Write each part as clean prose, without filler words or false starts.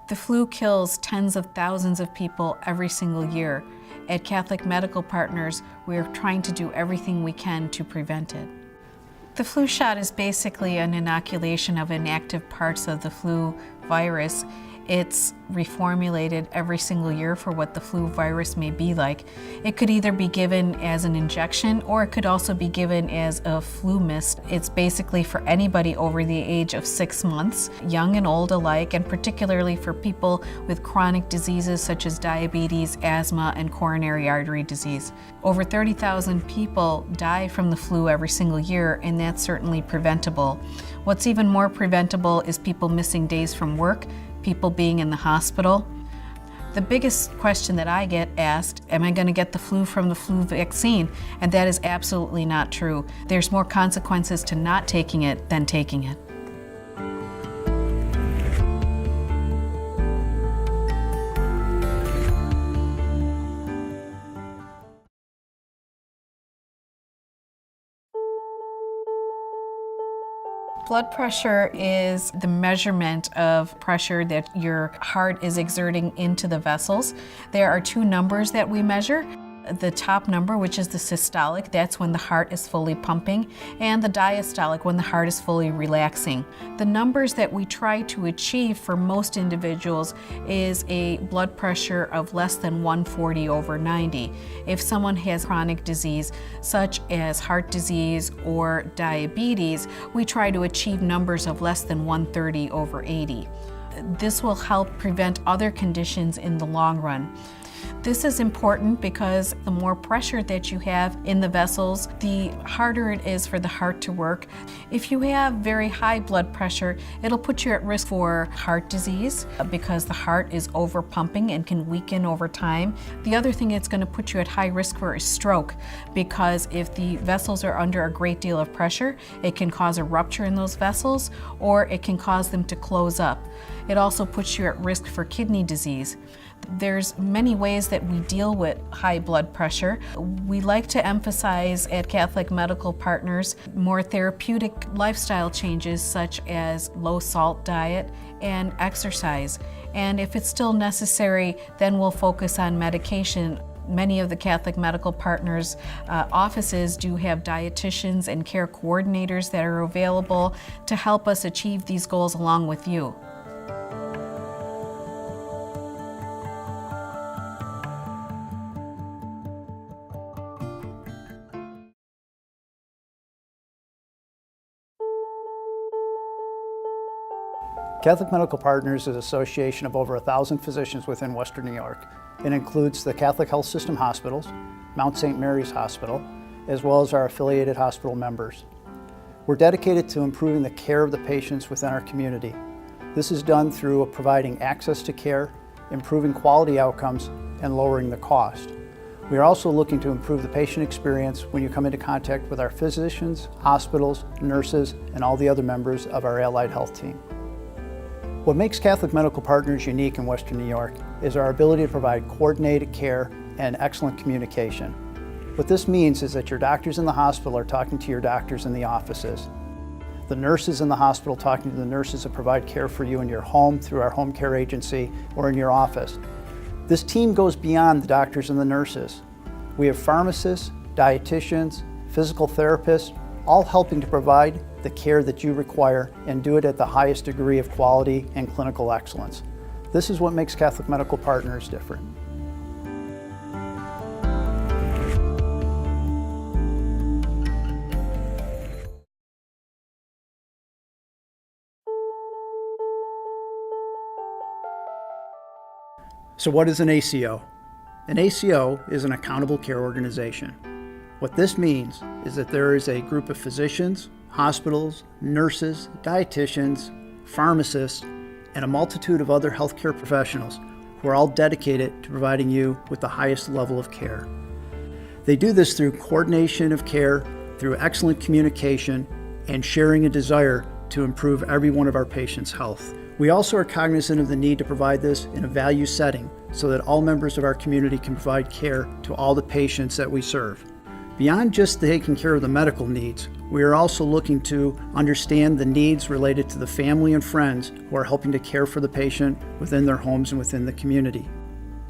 The flu kills tens of thousands of people every single year. At Catholic Medical Partners, we are trying to do everything we can to prevent it. The flu shot is basically an inoculation of inactive parts of the flu virus. It's reformulated every single year for what the flu virus may be like. It could either be given as an injection or it could also be given as a flu mist. It's basically for anybody over the age of 6 months, young and old alike, and particularly for people with chronic diseases such as diabetes, asthma, and coronary artery disease. Over 30,000 people die from the flu every single year, and that's certainly preventable. What's even more preventable is people missing days from work, people being in the hospital. The biggest question that I get asked, am I going to get the flu from the flu vaccine? And that is absolutely not true. There's more consequences to not taking it than taking it. Blood pressure is the measurement of pressure that your heart is exerting into the vessels. There are 2 numbers that we measure. The top number, which is the systolic, that's when the heart is fully pumping, and the diastolic, when the heart is fully relaxing. The numbers that we try to achieve for most individuals is a blood pressure of less than 140/90. If someone has chronic disease, such as heart disease or diabetes, we try to achieve numbers of less than 130/80. This will help prevent other conditions in the long run. This is important because the more pressure that you have in the vessels, the harder it is for the heart to work. If you have very high blood pressure, it'll put you at risk for heart disease because the heart is over pumping and can weaken over time. The other thing it's going to put you at high risk for is stroke, because if the vessels are under a great deal of pressure, it can cause a rupture in those vessels or it can cause them to close up. It also puts you at risk for kidney disease. There's many ways that we deal with high blood pressure. We like to emphasize at Catholic Medical Partners more therapeutic lifestyle changes such as low salt diet and exercise. And if it's still necessary, then we'll focus on medication. Many of the Catholic Medical Partners offices do have dietitians and care coordinators that are available to help us achieve these goals along with you. Catholic Medical Partners is an association of over 1,000 physicians within Western New York. It includes the Catholic Health System hospitals, Mount St. Mary's Hospital, as well as our affiliated hospital members. We're dedicated to improving the care of the patients within our community. This is done through providing access to care, improving quality outcomes, and lowering the cost. We are also looking to improve the patient experience when you come into contact with our physicians, hospitals, nurses, and all the other members of our allied health team. What makes Catholic Medical Partners unique in Western New York is our ability to provide coordinated care and excellent communication. What this means is that your doctors in the hospital are talking to your doctors in the offices. The nurses in the hospital talking to the nurses that provide care for you in your home through our home care agency or in your office. This team goes beyond the doctors and the nurses. We have pharmacists, dietitians, physical therapists, all helping to provide the care that you require and do it at the highest degree of quality and clinical excellence. This is what makes Catholic Medical Partners different. So what is an ACO? An ACO is an accountable care organization. What this means is that there is a group of physicians, hospitals, nurses, dietitians, pharmacists, and a multitude of other healthcare professionals who are all dedicated to providing you with the highest level of care. They do this through coordination of care, through excellent communication, and sharing a desire to improve every one of our patients' health. We also are cognizant of the need to provide this in a value setting so that all members of our community can provide care to all the patients that we serve. Beyond just taking care of the medical needs, we are also looking to understand the needs related to the family and friends who are helping to care for the patient within their homes and within the community.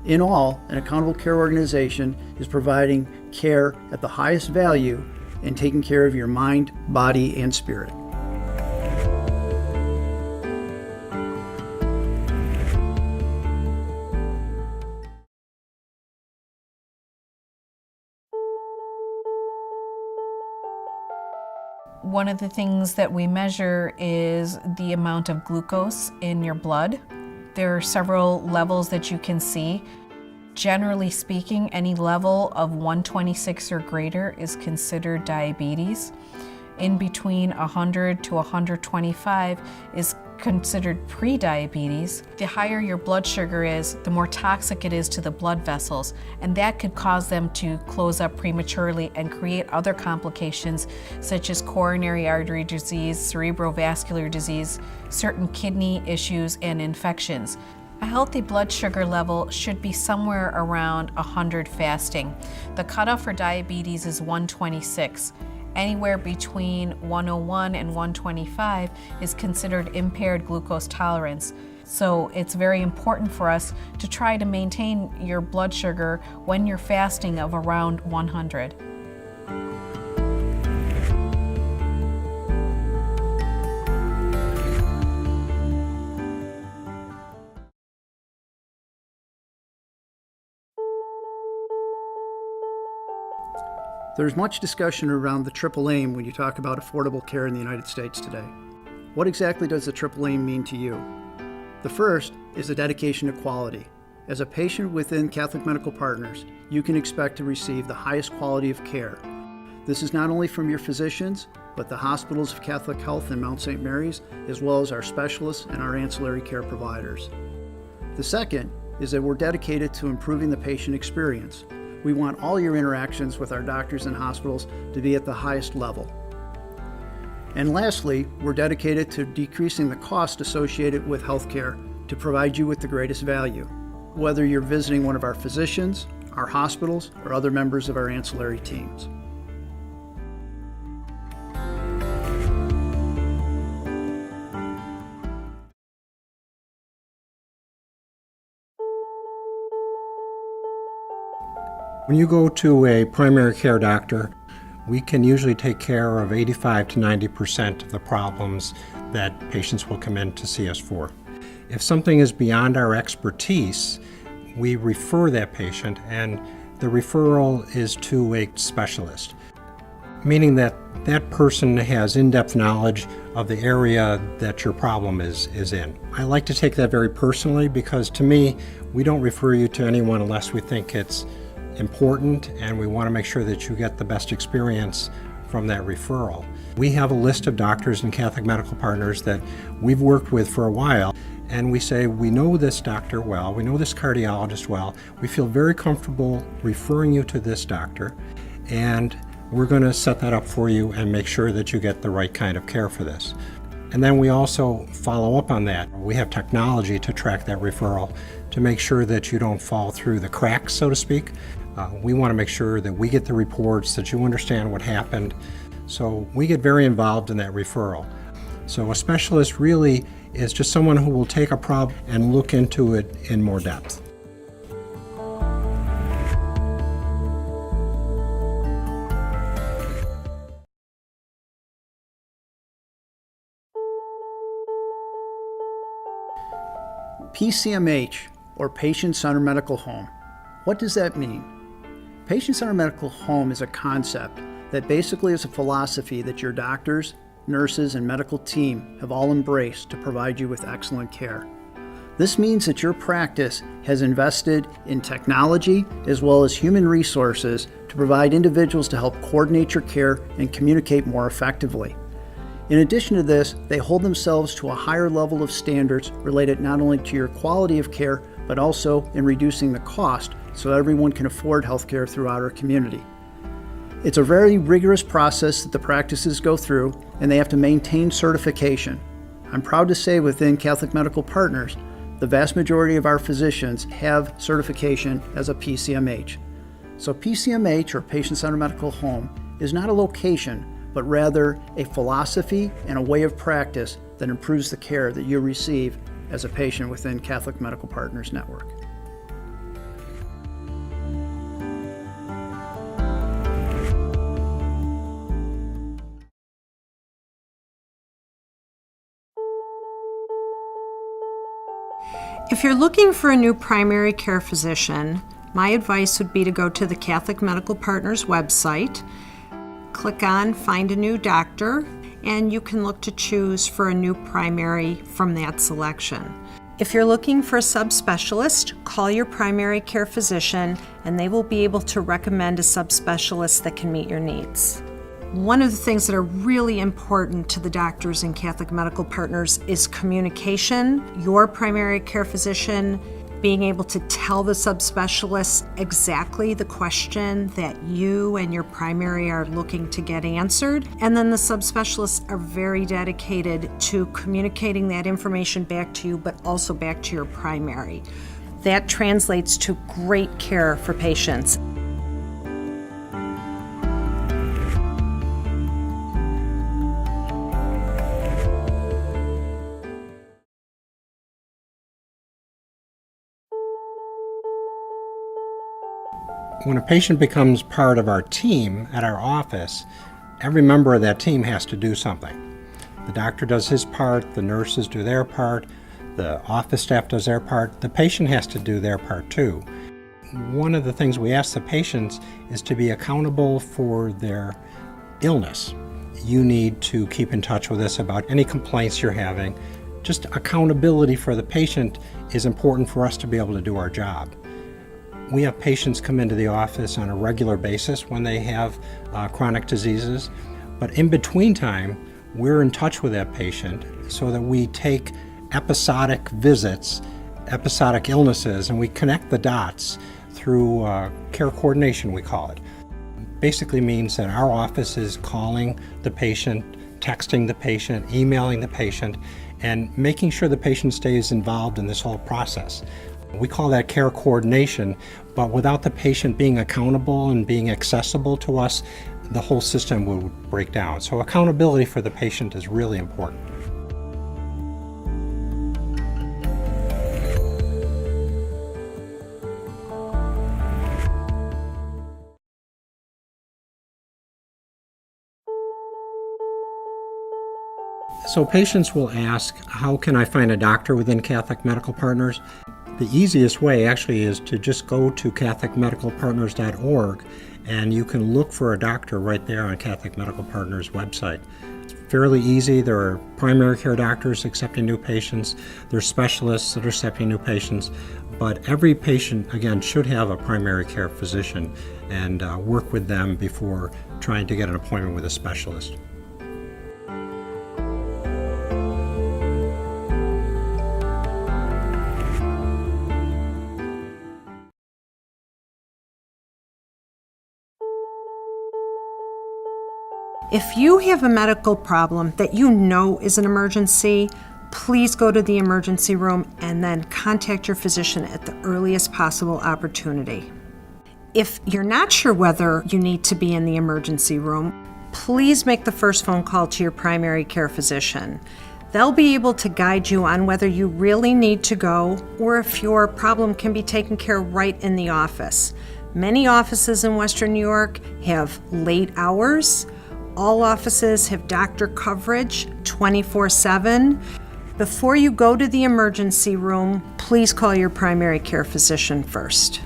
In all, an accountable care organization is providing care at the highest value and taking care of your mind, body, and spirit. One of the things that we measure is the amount of glucose in your blood. There are several levels that you can see. Generally speaking, any level of 126 or greater is considered diabetes. In between 100 to 125 is considered pre-diabetes. The higher your blood sugar is, the more toxic it is to the blood vessels, and that could cause them to close up prematurely and create other complications such as coronary artery disease, cerebrovascular disease, certain kidney issues, and infections. A healthy blood sugar level should be somewhere around 100 fasting. The cutoff for diabetes is 126. Anywhere between 101 and 125 is considered impaired glucose tolerance. So it's very important for us to try to maintain your blood sugar when you're fasting of around 100. There's much discussion around the triple aim when you talk about affordable care in the United States today. What exactly does the triple aim mean to you? The first is the dedication to quality. As a patient within Catholic Medical Partners, you can expect to receive the highest quality of care. This is not only from your physicians, but the hospitals of Catholic Health and Mount St. Mary's, as well as our specialists and our ancillary care providers. The second is that we're dedicated to improving the patient experience. We want all your interactions with our doctors and hospitals to be at the highest level. And lastly, we're dedicated to decreasing the cost associated with healthcare to provide you with the greatest value, whether you're visiting one of our physicians, our hospitals, or other members of our ancillary teams. When you go to a primary care doctor, we can usually take care of 85 to 90% of the problems that patients will come in to see us for. If something is beyond our expertise, we refer that patient, and the referral is to a specialist, meaning that that person has in-depth knowledge of the area that your problem is in. I like to take that very personally because to me, we don't refer you to anyone unless we think it's important and we want to make sure that you get the best experience from that referral. We have a list of doctors in Catholic Medical Partners that we've worked with for a while, and we say, we know this doctor well, we know this cardiologist well, we feel very comfortable referring you to this doctor, and we're going to set that up for you and make sure that you get the right kind of care for this. And then we also follow up on that. We have technology to track that referral to make sure that you don't fall through the cracks, so to speak. We want to make sure that we get the reports, that you understand what happened. So we get very involved in that referral. So a specialist really is just someone who will take a problem and look into it in more depth. PCMH, or Patient-Centered Medical Home. What does that mean? Patient-Centered Medical Home is a concept that basically is a philosophy that your doctors, nurses, and medical team have all embraced to provide you with excellent care. This means that your practice has invested in technology as well as human resources to provide individuals to help coordinate your care and communicate more effectively. In addition to this, they hold themselves to a higher level of standards related not only to your quality of care, but also in reducing the cost so everyone can afford healthcare throughout our community. It's a very rigorous process that the practices go through, and they have to maintain certification. I'm proud to say within Catholic Medical Partners, the vast majority of our physicians have certification as a PCMH. So PCMH, or Patient-Centered Medical Home, is not a location, but rather a philosophy and a way of practice that improves the care that you receive as a patient within Catholic Medical Partners Network. If you're looking for a new primary care physician, my advice would be to go to the Catholic Medical Partners website, click on Find a New Doctor, and you can look to choose for a new primary from that selection. If you're looking for a subspecialist, call your primary care physician and they will be able to recommend a subspecialist that can meet your needs. One of the things that are really important to the doctors in Catholic Medical Partners is communication. Your primary care physician being able to tell the subspecialist exactly the question that you and your primary are looking to get answered. And then the subspecialists are very dedicated to communicating that information back to you, but also back to your primary. That translates to great care for patients. When a patient becomes part of our team at our office, every member of that team has to do something. The doctor does his part, the nurses do their part, the office staff does their part, the patient has to do their part too. One of the things we ask the patients is to be accountable for their illness. You need to keep in touch with us about any complaints you're having. Just accountability for the patient is important for us to be able to do our job. We have patients come into the office on a regular basis when they have chronic diseases, but in between time, we're in touch with that patient so that we take episodic visits, episodic illnesses, and we connect the dots through care coordination, we call it. Basically means that our office is calling the patient, texting the patient, emailing the patient, and making sure the patient stays involved in this whole process. We call that care coordination, but without the patient being accountable and being accessible to us, the whole system would break down. So accountability for the patient is really important. So patients will ask, how can I find a doctor within Catholic Medical Partners? The easiest way actually is to just go to catholicmedicalpartners.org and you can look for a doctor right there on Catholic Medical Partners website. It's fairly easy. There are primary care doctors accepting new patients. There are specialists that are accepting new patients. But every patient, again, should have a primary care physician and work with them before trying to get an appointment with a specialist. If you have a medical problem that you know is an emergency, please go to the emergency room and then contact your physician at the earliest possible opportunity. If you're not sure whether you need to be in the emergency room, please make the first phone call to your primary care physician. They'll be able to guide you on whether you really need to go or if your problem can be taken care of right in the office. Many offices in Western New York have late hours. All offices have doctor coverage 24/7. Before you go to the emergency room, please call your primary care physician first.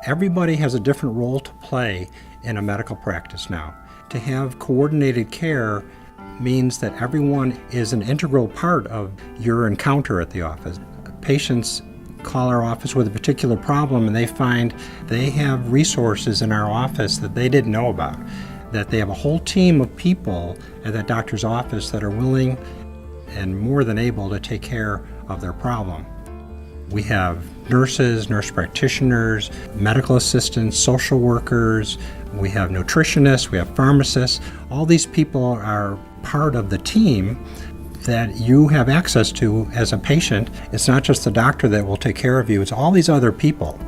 Everybody has a different role to play in a medical practice now. To have coordinated care means that everyone is an integral part of your encounter at the office. Patients call our office with a particular problem and they find they have resources in our office that they didn't know about, that they have a whole team of people at that doctor's office that are willing and more than able to take care of their problem. We have nurses, nurse practitioners, medical assistants, social workers, we have nutritionists, we have pharmacists. All these people are part of the team that you have access to as a patient. It's not just the doctor that will take care of you, it's all these other people